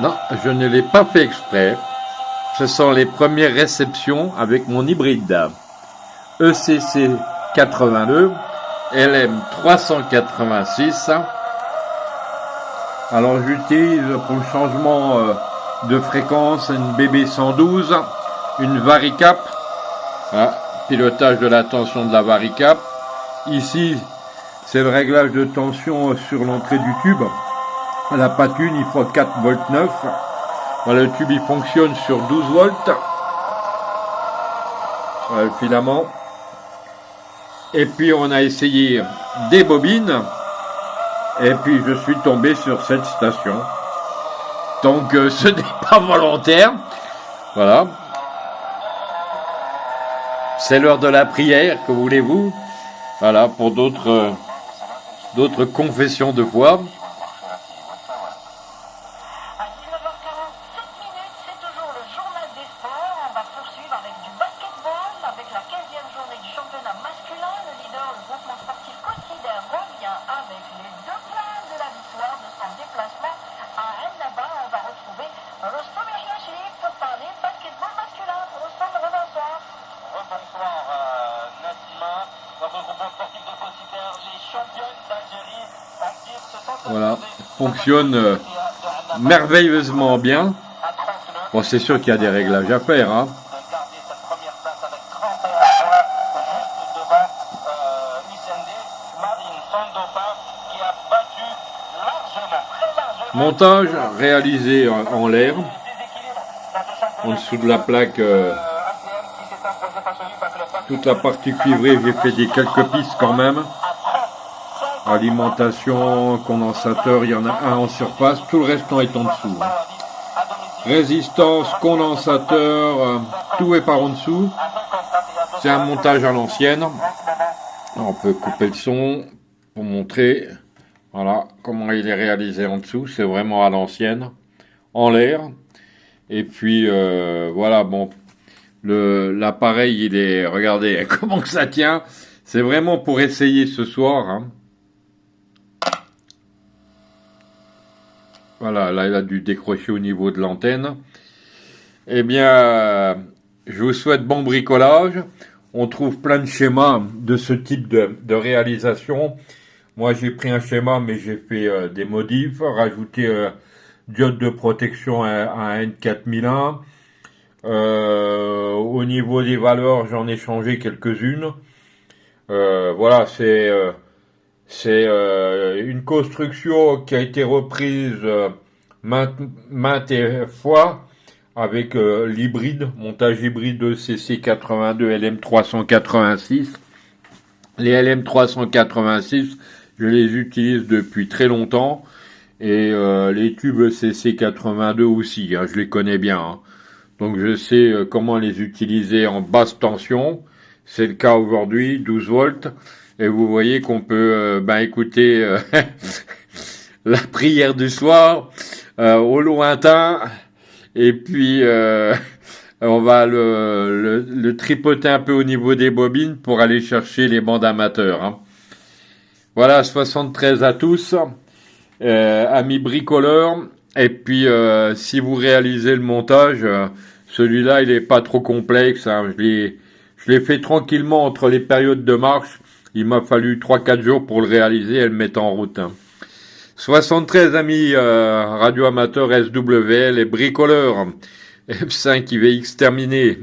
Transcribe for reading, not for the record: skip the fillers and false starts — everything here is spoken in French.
Non, je ne l'ai pas fait exprès. Ce sont les premières réceptions avec mon hybride. ECC 82, LM 386. Alors j'utilise pour le changement de fréquence une BB 112, une Varicap, pilotage de la tension de la Varicap. Ici, c'est le réglage de tension sur l'entrée du tube. La patune, il faut 4 volts 9. Voilà, le tube il fonctionne sur 12 volts. Voilà, le filament. Et puis on a essayé des bobines. Et puis je suis tombé sur cette station. Donc ce n'est pas volontaire. Voilà. C'est l'heure de la prière, que voulez-vous? Voilà, pour d'autres confessions de foi. À 19h47, c'est toujours le journal des sports. On va poursuivre avec du basketball, avec la 15e journée du championnat masculin. Le leader, le groupement sportif Côte-Cyder, revient avec les 2 places de la victoire de son déplacement à Annaba. On va retrouver Rostom Yahiachi pour parler basketball masculin. Rostom, rebonsoir. Rebonsoir Nassima, notre groupement sportif de Côte-Cyder, les championnes d'Algérie en tir se sont Voilà, fonctionne merveilleusement bien. Bon, c'est sûr qu'il y a des réglages à faire, hein. de garder cette première place avec 31 points, juste devant Missende, Marine Sandopa, qui a battu largement, très largement. Montage réalisé en l'air, Déséquilibre dans ce championnat. en dessous de la plaque, APM qui s'est imposé face au lui parce que le papier toute la partie cuivrée, j'ai fait des quelques pistes quand même. Alimentation, condensateur, il y en a un en surface, tout le restant est en dessous. Résistance, condensateur, tout est par en dessous. C'est un montage à l'ancienne. On peut couper le son pour montrer, voilà, comment il est réalisé en dessous. C'est vraiment à l'ancienne, en l'air. Et puis, voilà, bon, l'appareil, il est, regardez comment que ça tient. C'est vraiment pour essayer ce soir, hein. Voilà, là, il a dû décrocher au niveau de l'antenne. Eh bien, je vous souhaite bon bricolage. On trouve plein de schémas de ce type de réalisation. Moi, j'ai pris un schéma, mais j'ai fait des modifs, rajouté diode de protection à N4001. Au niveau des valeurs, j'en ai changé quelques-unes. Voilà, c'est une construction qui a été reprise maintes fois avec l'hybride, montage hybride ECC82 LM386. Les LM386, je les utilise depuis très longtemps et les tubes ECC82 aussi, hein, je les connais bien. Hein. Donc je sais comment les utiliser en basse tension. C'est le cas aujourd'hui, 12 volts. Et vous voyez qu'on peut écouter la prière du soir au lointain. Et puis on va le tripoter un peu au niveau des bobines pour aller chercher les bandes amateurs. Hein. Voilà, 73 à tous, amis bricoleurs. Et puis si vous réalisez le montage, celui-là il est pas trop complexe. Hein. Je l'ai fait tranquillement entre les périodes de marche. Il m'a fallu 3-4 jours pour le réaliser et le mettre en route. Hein. 73 amis radio amateurs SWL et bricoleurs F5 IVX terminé.